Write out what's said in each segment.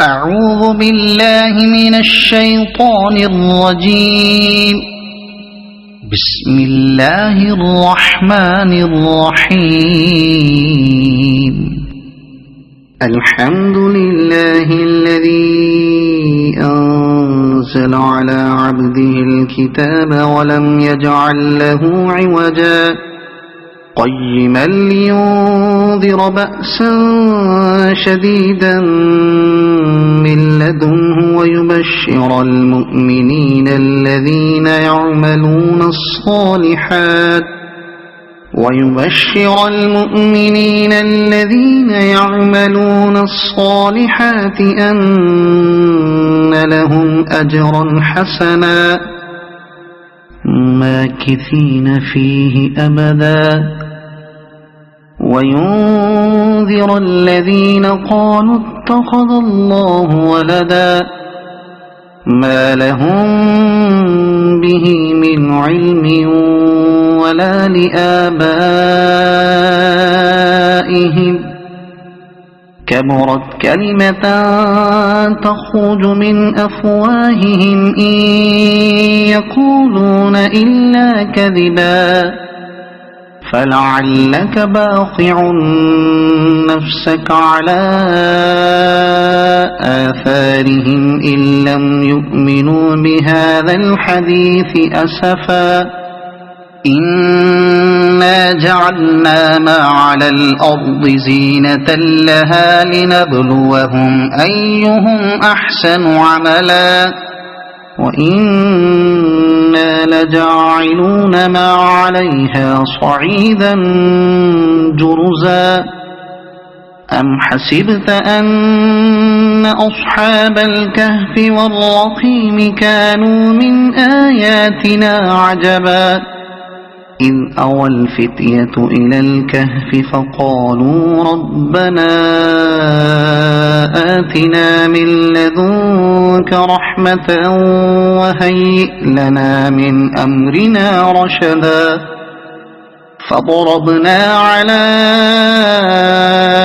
أعوذ بالله من الشيطان الرجيم. بسم الله الرحمن الرحيم. الحمد لله الذي أنزل على عبده الكتاب ولم يجعل له عوجا قيما لينذر بأسا شديدا من لدنه ويبشر المؤمنين الذين يعملون الصالحات أن لهم أجرا حسنا ماكثين فيه أبدا وينذر الذين قالوا اتخذ الله ولدا ما لهم به من علم ولا لآبائهم كبرت كلمة تخرج من أفواههم إن يقولون إلا كذبا فلعلك باخع نفسك على آثارهم إن لم يؤمنوا بهذا الحديث أسفا إنا جعلنا ما على الأرض زينة لها لنبلوهم أيهم أحسن عملا وإنا لجاعلون ما عليها صعيدا جرزا أم حسبت أن أصحاب الكهف والرقيم كانوا من آياتنا عجبا إذ أوى الفتية إلى الكهف فقالوا ربنا آتنا من لدنك رحمة وهيئ لنا من أمرنا رشدا فضربنا على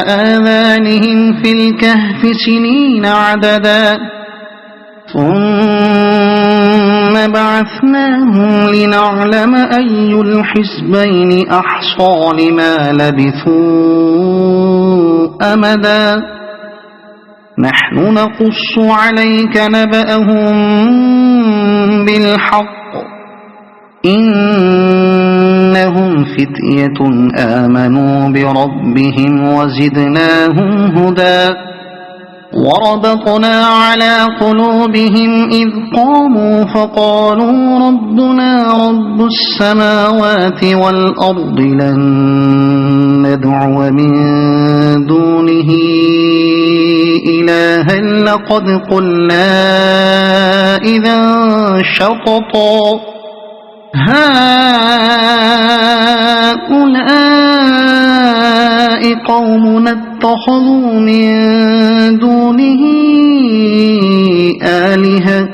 آذانهم في الكهف سنين عددا ثم بعثناهم لنعلم أي الحزبين أحصى لما لبثوا أمدا نحن نقص عليك نبأهم بالحق إنهم فتية آمنوا بربهم وزدناهم هدى وربطنا على قلوبهم إذ قاموا فقالوا ربنا رب السماوات والأرض لن ندعو من دونه إلها لقد قلنا إذا شططا هؤلاء قومنا اتخذوا من دونه آلهة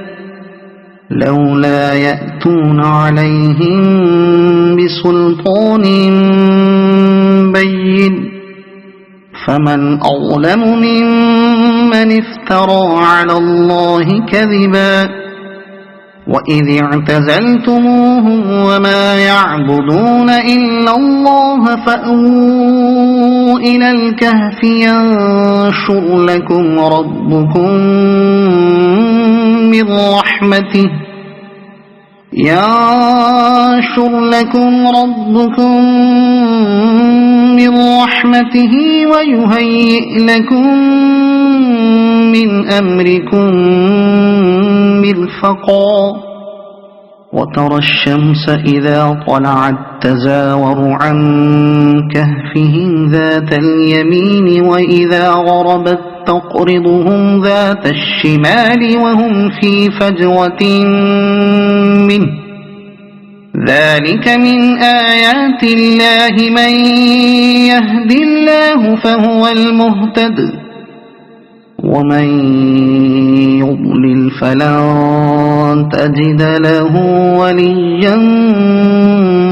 لولا يأتون عليهم بسلطان بين فمن أظلم ممن افترى على الله كذبا وإذ اعتزلتموهم وما يعبدون إلا الله فأووا إلى الكهف ينشر لكم ربكم من رحمته ويهيئ لكم من أمركم مرفقا وترى الشمس إذا طلعت تزاور عن كهفهم ذات اليمين وإذا غربت تقرضهم ذات الشمال وهم في فجوة منه ذلك من آيات الله من يهد الله فهو المهتد ومن يضلل فلن تجد له وليا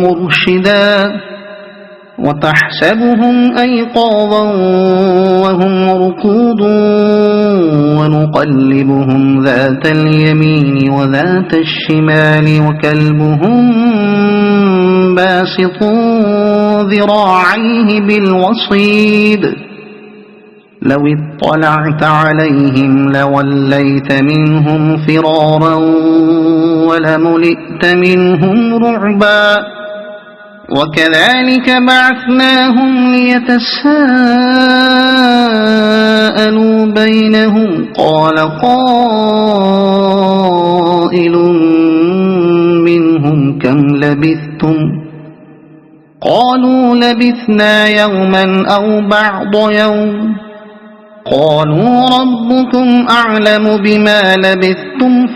مرشدا وتحسبهم أيقاظا وهم رقود ونقلبهم ذات اليمين وذات الشمال وكلبهم باسط ذراعيه بالوصيد لو اطلعت عليهم لوليت منهم فرارا ولملئت منهم رعبا وكذلك بعثناهم ليتساءلوا بينهم قال قائل منهم كم لبثتم قالوا لبثنا يوما أو بعض يوم قالوا ربكم أعلم بما لبثتم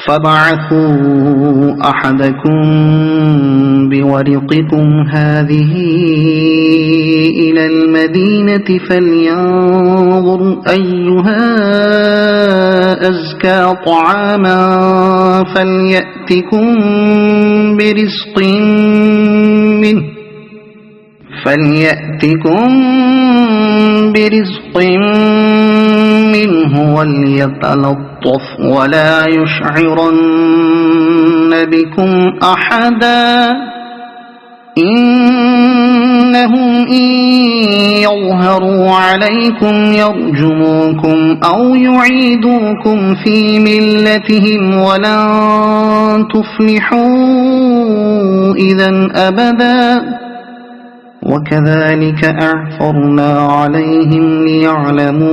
فابعثوا أحدكم بورقكم هذه إلى المدينة فلينظر أيها أزكى طعاما فليأتكم برزق منه وليتلطف ولا يشعرن بكم أحدا إنهم إن يظهروا عليكم يرجموكم أو يعيدوكم في ملتهم ولن تفلحوا إذا أبدا وكذلك أعثرنا عليهم ليعلموا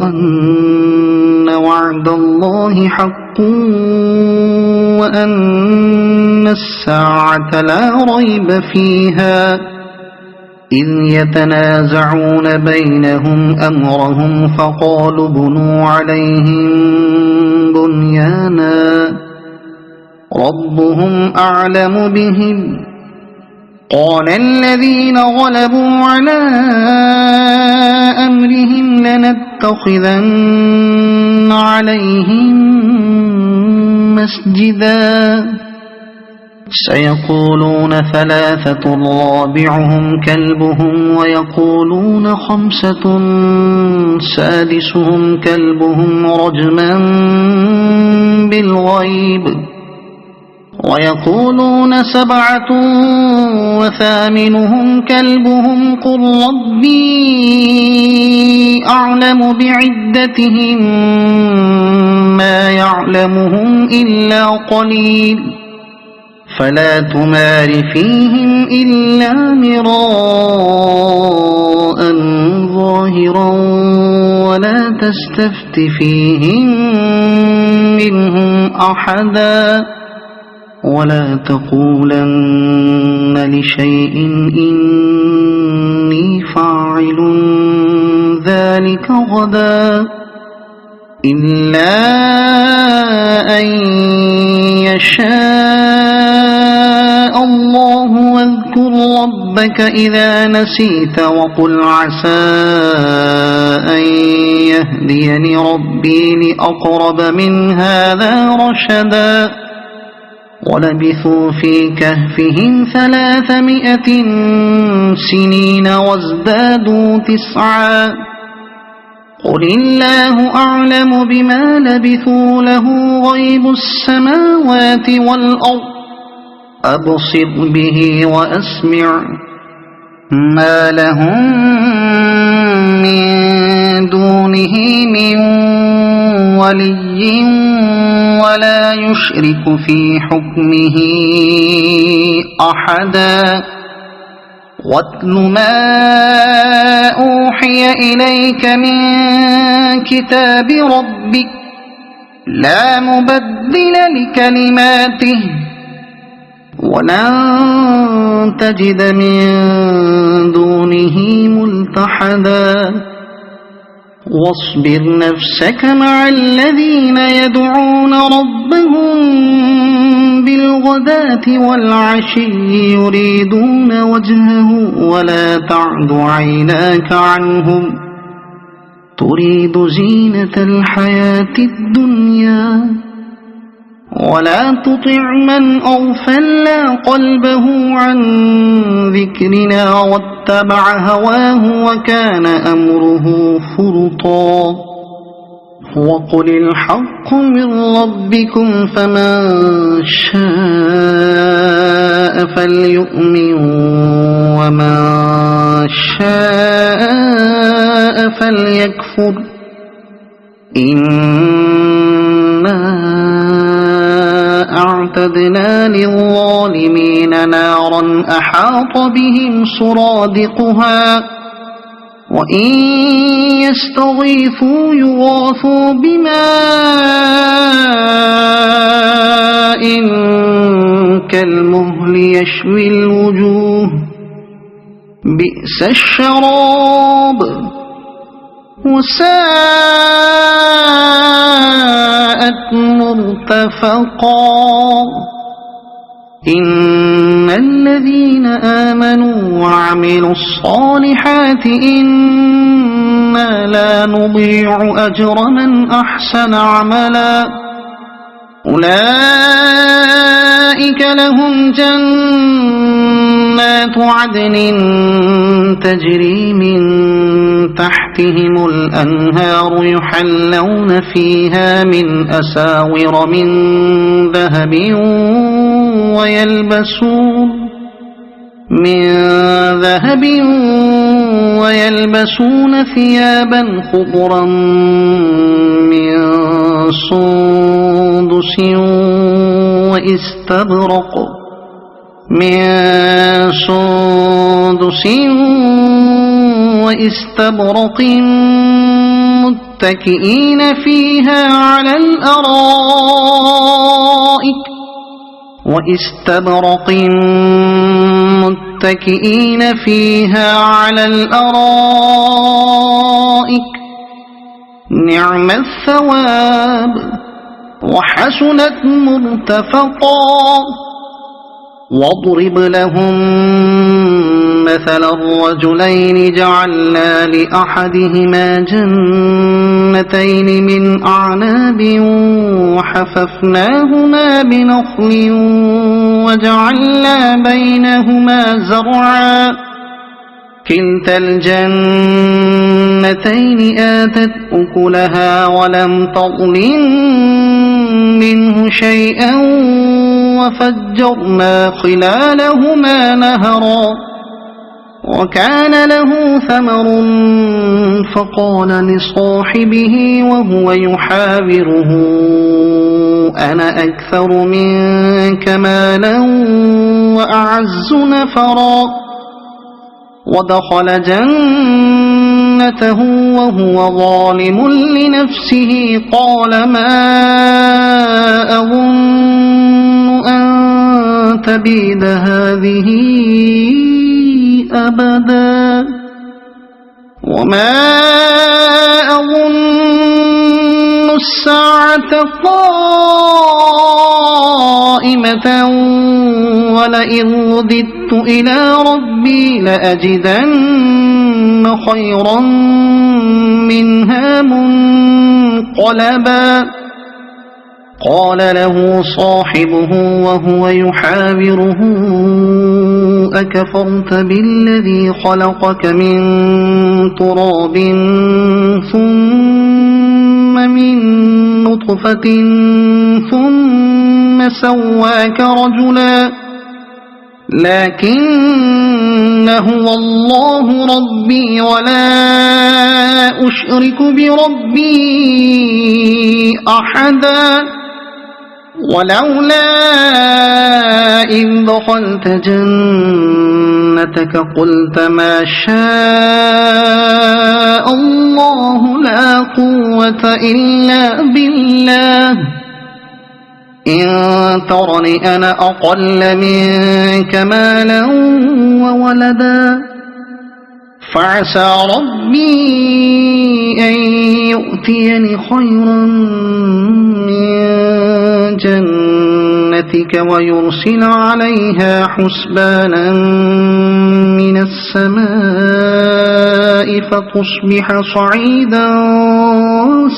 أن وعد الله حق وأن الساعة لا ريب فيها إذ يتنازعون بينهم أمرهم فقالوا بنوا عليهم بنيانا ربهم أعلم بهم قال الذين غلبوا على أمرهم لنتخذن عليهم مسجدا سيقولون ثلاثة رابعهم كلبهم ويقولون خمسة سادسهم كلبهم رجما بالغيب ويقولون سبعة وثامنهم كلبهم قل ربي أعلم بعدتهم ما يعلمهم إلا قليل فلا تمار فيهم إلا مراء ظاهرا ولا تستفت فيهم منهم أحدا ولا تقولن لشيء إني فاعل ذلك غدا إلا أن يشاء الله واذكر ربك إذا نسيت وقل عسى أن يهديني ربي لأقرب من هذا رشدا ولبثوا في كهفهم 300 سنين وازدادوا 9 قل الله أعلم بما لبثوا له غيب السماوات والأرض أبصر به وأسمع ما لهم من دونه من ولي ولا يشرك في حكمه أحدا واتل ما أوحي إليك من كتاب ربك لا مبدل لكلماته ولن تجد من دونه ملتحدا واصبر نفسك مع الذين يدعون ربهم بالغداة والعشي يريدون وجهه ولا تعد عيناك عنهم تريد زينة الحياة الدنيا ولا تطع من أغفلنا قلبه عن ذكرنا واتبع هواه وكان أمره فرطا وقل الحق من ربكم فمن شاء فليؤمن ومن شاء فليكفر إنا أعتدنا للظالمين نارا أحاط بهم سرادقها وإن يستغيثوا يغاثوا بماء كالمهل يشوي الوجوه بئس الشراب وساءت مرتفقا إن الذين آمنوا وعملوا الصالحات إنا لا نضيع أجر من أحسن عملا أولئك لهم جنات عدن تجري من تحتهم الأنهار يحلون فيها من أساور من ذهب ويلبسون ثيابا خضرا من سندس واستبرق متكئين فيها على الأرائك نعم الثواب وحسنت مرتفقا واضرب لهم مثل الرجلين جعلنا لأحدهما جنتين من أعناب وحففناهما بنخل وجعلنا بينهما زرعا كلتا الجنتين آتت أكلها ولم تظلم منه شيئا وفجرنا خلالهما نهرا وكان له ثمر فقال لصاحبه وهو يحاوره أنا أكثر منك مالا وأعز نفرا ودخل جنته وهو ظالم لنفسه قال ما أظن أن تبيد هذه أبدا وما أظن الساعة قائمة ولئن رددت إلى ربي لأجدن خيرا منها منقلبا قال له صاحبه وهو يحاوره أكفرت بالذي خلقك من تراب ثم من نطفة ثم سواك رجلا لكن هو الله ربي ولا أشرك بربي أحدا ولولا إذ دخلت جنتك قلت ما شاء الله لا قوة إلا بالله إن ترني أنا أقل منك مالا وولدا فعسى ربي أن يؤتيني خيرا من جنتك ويرسل عليها حسبانا من السماء فتصبح صعيدا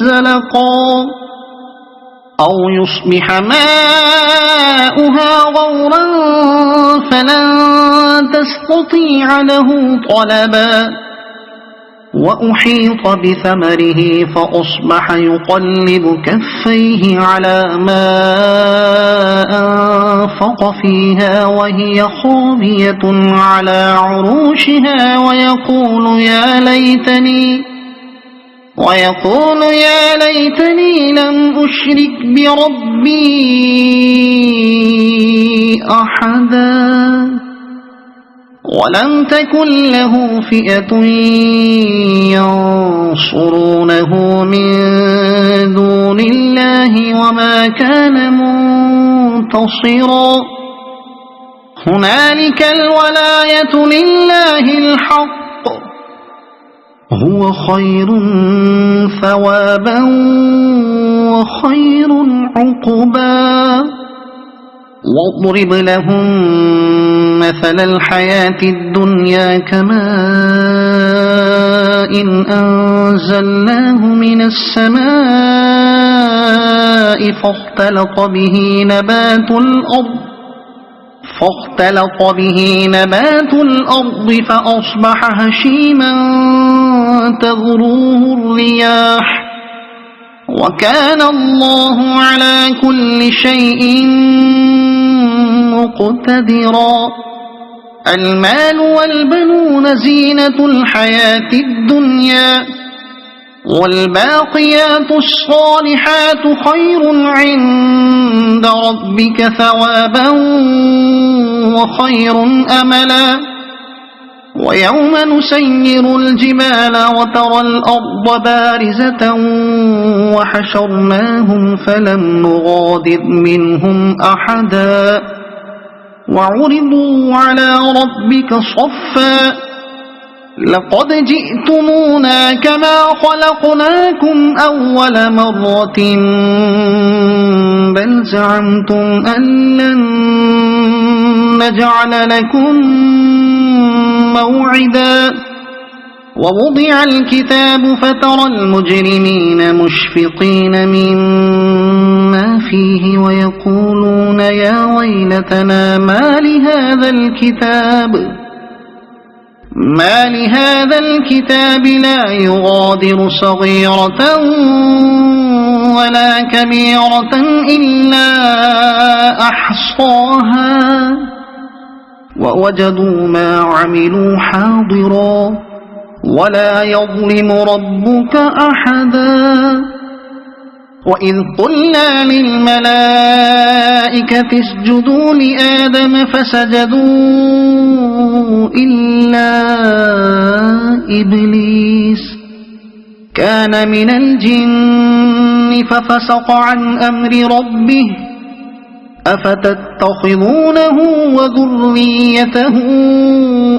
زلقا أو يصبح ماؤها غورا فلن تستطيع له طلبا وأحيط بثمره فأصبح يقلب كفيه على ما أنفق فيها وهي خاوية على عروشها ويقول يا ليتني لم أشرك بربي أحدا ولم تكن له فئة ينصرونه من دون الله وما كان منتصرا هنالك الولاية لله الحق هو خير ثوابا وخير عقبا واضرب لهم مثل الحياة الدنيا كماء أنزلناه من السماء فاختلط به نبات الأرض فأصبح هشيما تذروه الرياح وكان الله على كل شيء مقتدرا المال والبنون زينة الحياة الدنيا والباقيات الصالحات خير عند ربك ثوابا وخير أملا ويوم نسير الجبال وترى الأرض بارزة وحشرناهم فلم نغادر منهم أحدا وعرضوا على ربك صفا لقد جئتمونا كما خلقناكم أول مرة بل زعمتم أن لن نجعل لكم موعدا ووضع الكتاب فترى المجرمين مشفقين مما فيه ويقولون يا ويلتنا ما لهذا الكتاب لا يغادر صغيرة ولا كبيرة إلا أحصاها ووجدوا ما عملوا حاضرا ولا يظلم ربك أحدا وإذ قلنا للملائكة اسجدوا لآدم فسجدوا إلا إبليس كان من الجن ففسق عن أمر ربه أفتتخذونه وذريته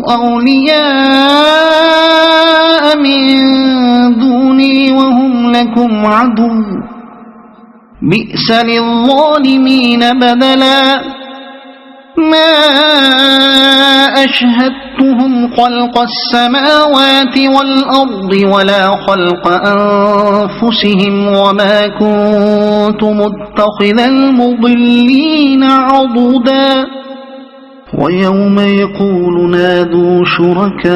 أولياء من دوني وهم لكم عدو بئس للظالمين بدلا ما أشهدتهم خلق السماوات والأرض ولا خلق أنفسهم وما كنت متخذ المضلين عضدا ويوم يقول نادوا شركائي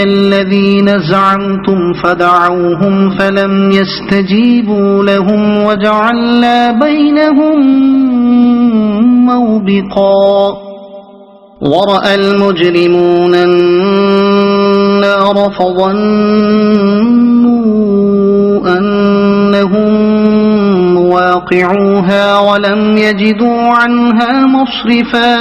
الذين زعمتم فدعوهم فلم يستجيبوا لهم وجعلنا بينهم موبقا ورأى المجرمون النار فظنوا أنهم واقعوها ولم يجدوا عنها مصرفا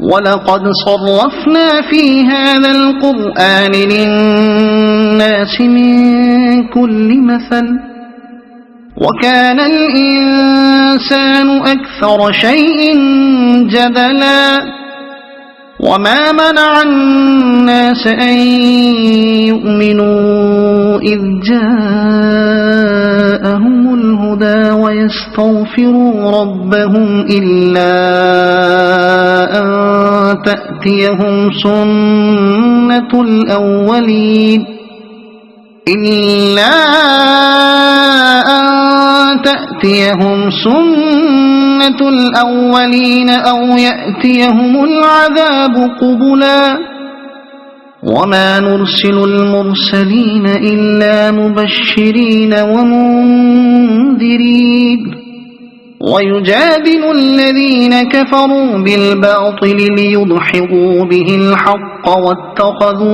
ولقد صرفنا في هذا القرآن للناس من كل مثل وكان الإنسان أكثر شيء جدلا وما منع الناس أن يؤمنوا إذ جاءهم الهدى ويستغفروا ربهم إلا أن تأتيهم سنة الأولين إلا أن تأتيهم سنة الأولين أو يأتيهم العذاب قبلا وما نرسل المرسلين إلا مبشرين ومنذرين ويجادل الذين كفروا بالباطل ليدحضوا به الحق واتخذوا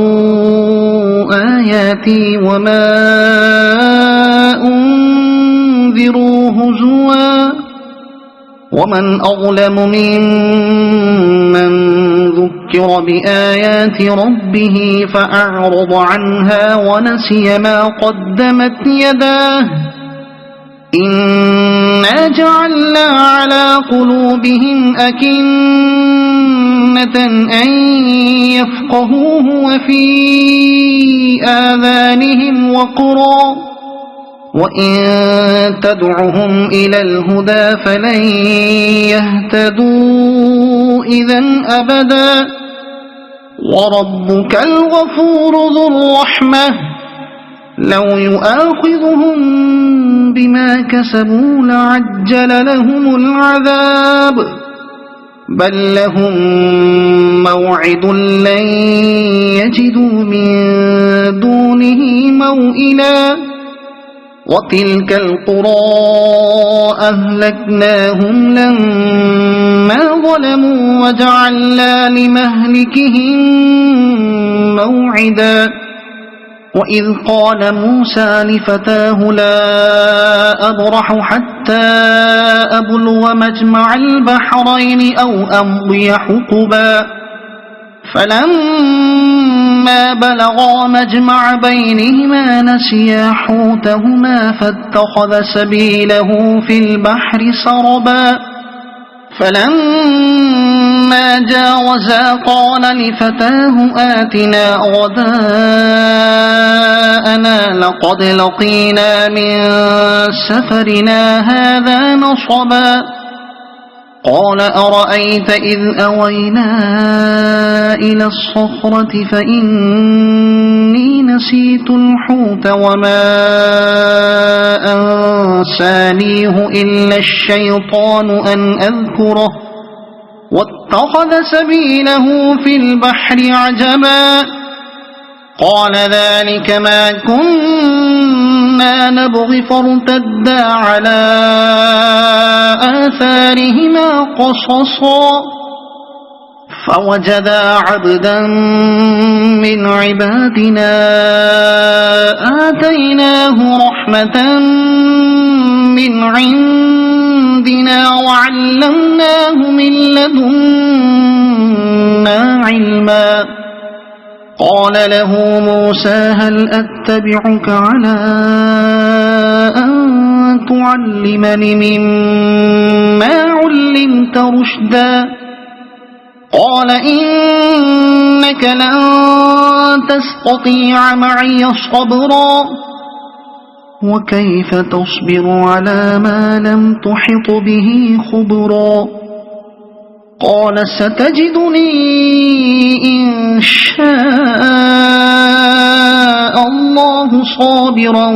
آياتي وما أنذروا هزوا ومن أظلم ممن ذكر بآيات ربه فأعرض عنها ونسي ما قدمت يداه إنا جعلنا على قلوبهم أكنة أن يفقهوه وفي آذانهم وقرا وإن تدعهم إلى الهدى فلن يهتدوا إذا أبدا وربك الغفور ذو الرحمة لو يؤاخذهم بما كسبوا لعجل لهم العذاب بل لهم موعد لن يجدوا من دونه موئلا وتلك القرى أهلكناهم لما ظلموا وجعلنا لمهلكهم موعدا وإذ قال موسى لفتاه لا أبرح حتى أبلغ مجمع البحرين أو أمضي حقبا فلما بلغا مجمع بينهما نسيا حوتهما فاتخذ سبيله في البحر سربا فلما جاوزا قال لفتاه آتنا غداءنا لقد لقينا من سفرنا هذا نصبا قال أرأيت إذ أوينا إلى الصخرة فإني نسيت الحوت وما أنسانيه إلا الشيطان أن أذكره واتخذ سبيله في البحر عجبا قال ذلك ما كنا نبغي فارتدا على آثارهما قصصا فوجدا عبدا من عبادنا آتيناه رحمة من عندنا وعلمناه من لدنا علما قال له موسى هل أتبعك على أن تعلمني مما علمت رشدا قال إنك لن تستطيع معي صبرا وكيف تصبر على ما لم تحط به خبرا قال ستجدني إن شاء الله صابرا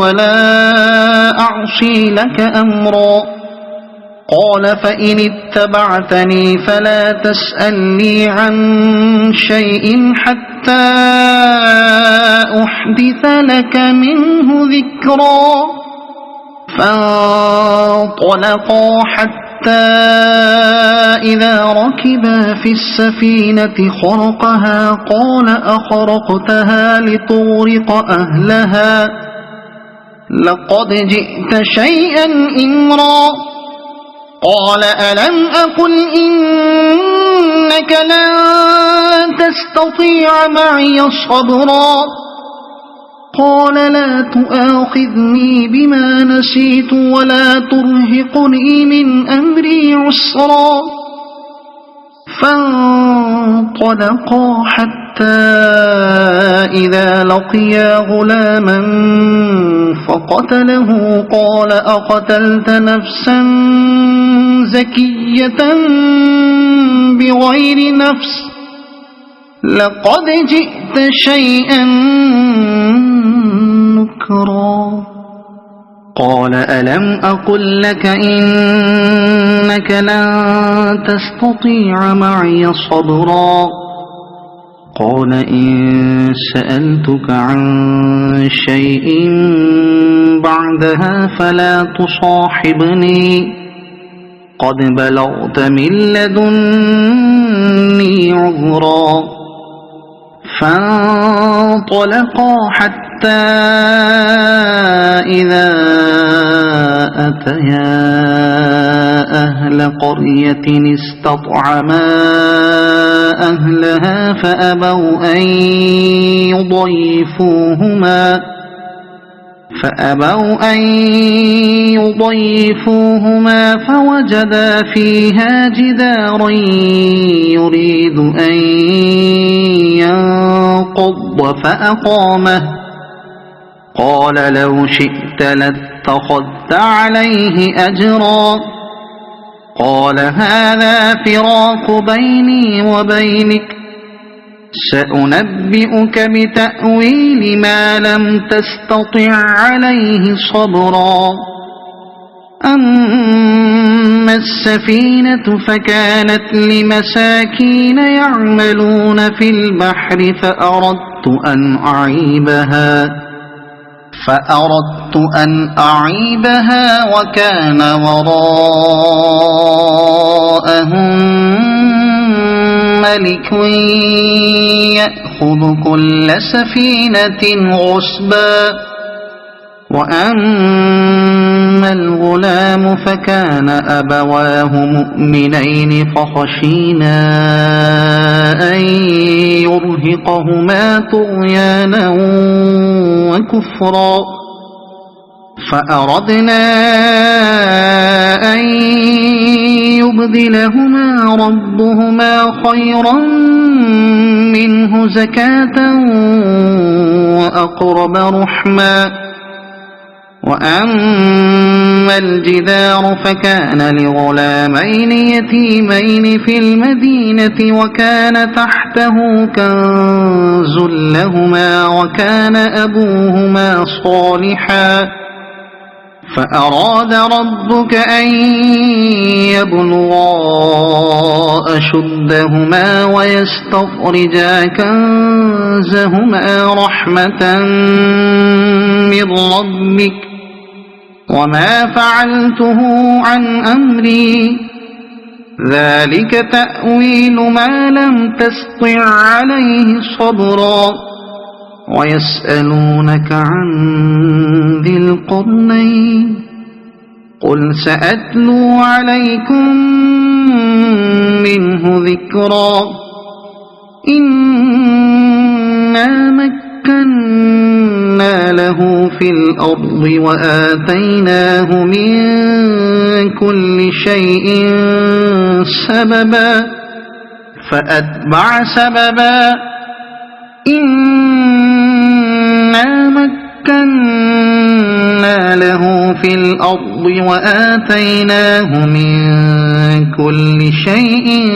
ولا أعصي لك أمرا قال فإن اتبعتني فلا تسألني عن شيء حتى أحدث لك منه ذكرا فانطلقا حتى إذا ركبا في السفينة خرقها قال أخرقتها لتغرق أهلها لقد جئت شيئا إمرا قال ألم أقل إنك لن تستطيع معي صبرا قال لا تؤاخذني بما نسيت ولا ترهقني من أمري عسرا فانطلقا حتى إذا لقيا غلاما فقتله قال أقتلت نفسا زكية بغير نفس لقد جئت شيئا نكرا قال ألم أقل لك إنك لن تستطيع معي صبرا قال إن سألتك عن شيء بعدها فلا تصاحبني قد بلغت من لدني عذرا فانطلقا حتى إذا أتيا أهل قرية استطعما أهلها فأبوا أن يضيفوهما فوجدا فيها جدارا يريد أن ينقض فأقامه قال لو شئت لاتخذت عليه أجرا قال هذا فراق بيني وبينك سأنبئك بتأويل ما لم تستطع عليه صبرا أما السفينة فكانت لمساكين يعملون في البحر فأردت أن أعيبها وكان وراءهم ملك يأخذ كل سفينة غصبا وأما الغلام فكان أبواه مؤمنين فخشينا أن يرهقهما طغيانا وكفرا فأردنا أن يبدلهما ربهما خيرا منه زكاة وأقرب رحما وأما الجدار فكان لغلامين يتيمين في المدينة وكان تحته كنز لهما وكان أبوهما صالحا فأراد ربك أن يبلغا أشدهما ويستخرجا كنزهما رحمة من ربك وما فعلته عن أمري ذلك تأويل ما لم تسطع عليه صبرا ويسألونك عن ذي القرنين قل سأتلو عليكم منه ذكرا إنا مكنا له في الأرض وآتيناه من كل شيء سببا فأتبع سببا إنا مكنا له في الأرض وآتيناه من كل شيء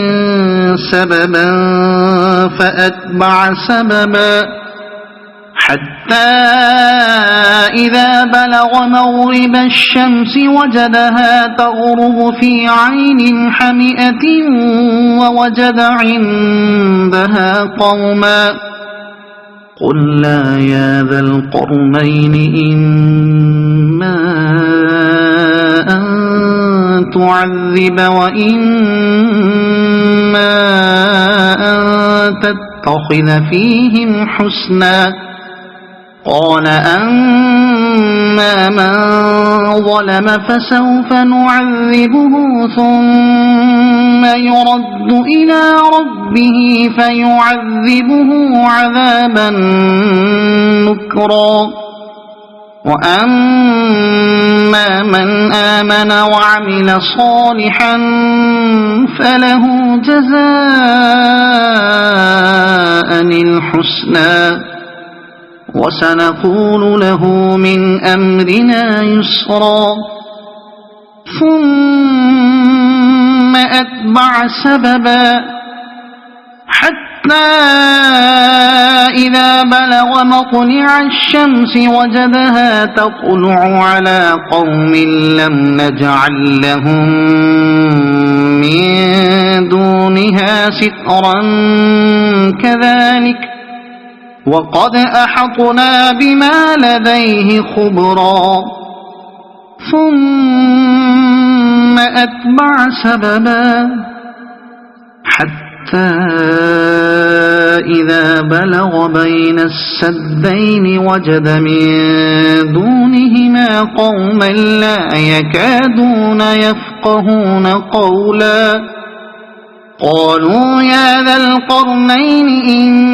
سببا فأتبع سببا حتى إذا بلغ مغرب الشمس وجدها تغرب في عين حمئة ووجد عندها قوما قلنا يا ذا القرنين إما أن تعذب وإما أن تتخذ فيهم حسنا قال أما من ظلم فسوف نعذبه ثم يرد إلى ربه فيعذبه عذابا نكرا وأما من آمن وعمل صالحا فله جزاء الحسنى وسنقول له من أمرنا يسرا ثم أتبع سببا حتى إذا بلغ مطلع الشمس وجدها تطلع على قوم لم نجعل لهم من دونها سترا كذلك وقد أحطنا بما لديه خبرا ثم أتبع سببا حتى إذا بلغ بين السدين وجد من دونهما قوما لا يكادون يفقهون قولا قالوا يا ذا القرنين إن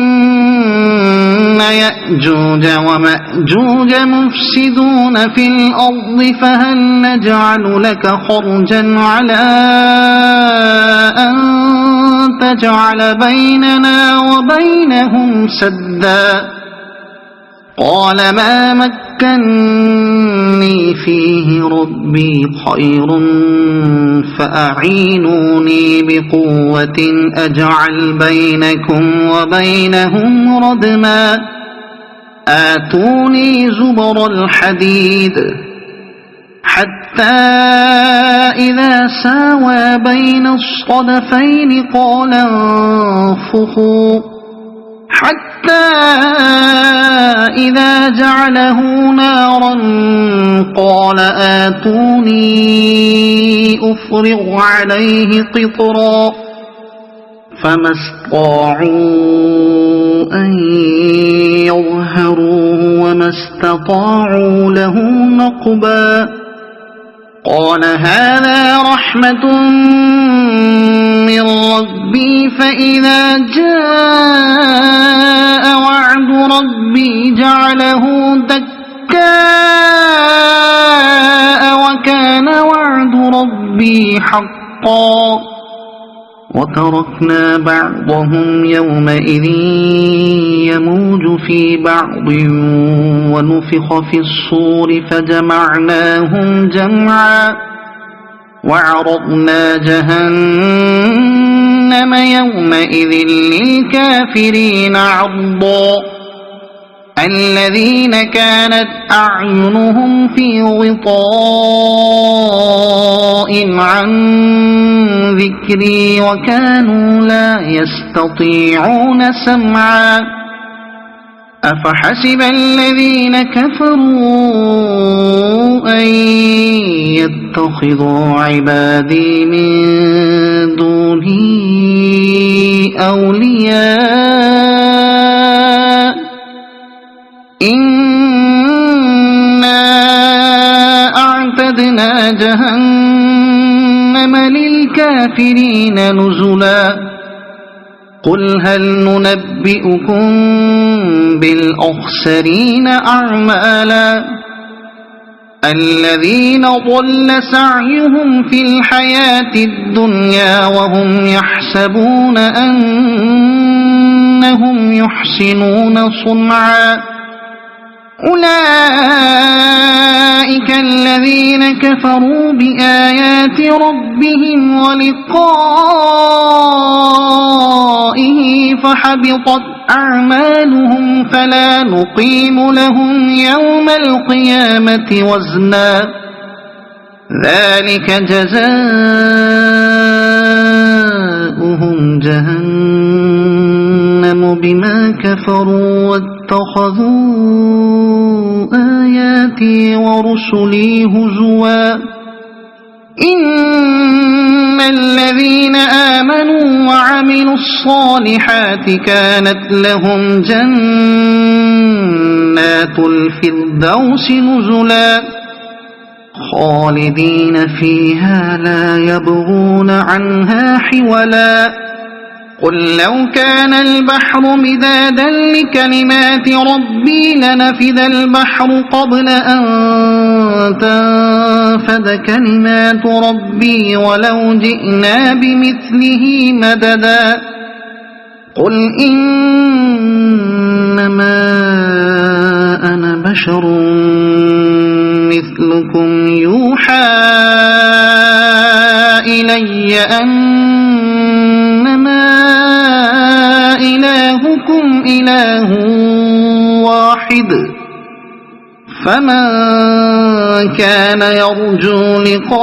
يأجوج ومأجوج مفسدون في الأرض فهل نجعل لك خرجا على أن تجعل بيننا وبينهم سدا قال ما مكني فيه ربي خير فأعينوني بقوة أجعل بينكم وبينهم ردما آتوني زبر الحديد حتى إذا ساوى بين الصدفين قال انفخوا حتى إذا جعله نارا قال آتوني أفرغ عليه قطرا فما استطاعوا أن يظهروه وما استطاعوا له نقبا قال هذا رحمة من ربي فإذا جاء وعد ربي جعله دكاء وكان وعد ربي حقا وتركنا بعضهم يومئذ يموج في بعض ونفخ في الصور فجمعناهم جمعا وعرضنا جهنم يومئذ للكافرين عرضا الذين كانت أعينهم في غطاء عن ذكري وكانوا لا يستطيعون سمعا أفحسب الذين كفروا أن يتخذوا عبادي من دوني أولياء إنا أعتدنا جهنم للكافرين نزلا قل هل ننبئكم بالأخسرين أعمالا الذين ضل سعيهم في الحياة الدنيا وهم يحسبون أنهم يحسنون صنعا أولئك الذين كفروا بآيات ربهم ولقائه فحبطت أعمالهم فلا نقيم لهم يوم القيامة وزنا ذلك جزاؤهم جهنم بما كفروا واتخذوا آياتي ورسلي هزوا إن الذين آمنوا وعملوا الصالحات كانت لهم جنات الفردوس نزلا خالدين فيها لا يبغون عنها حولا قل لو كان البحر مدادا لكلمات ربي لنفد البحر قبل أن تنفد كلمات ربي ولو جئنا بمثله مددا قل إنما أنا بشر مثلكم يوحى إلي أنما واحد فمن كان يرجو لقاء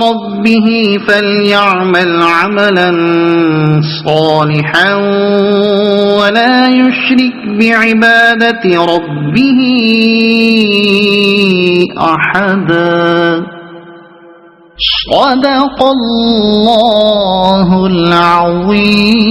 ربه فليعمل عملا صالحا ولا يشرك بعبادة ربه أحدا. صدق الله العظيم.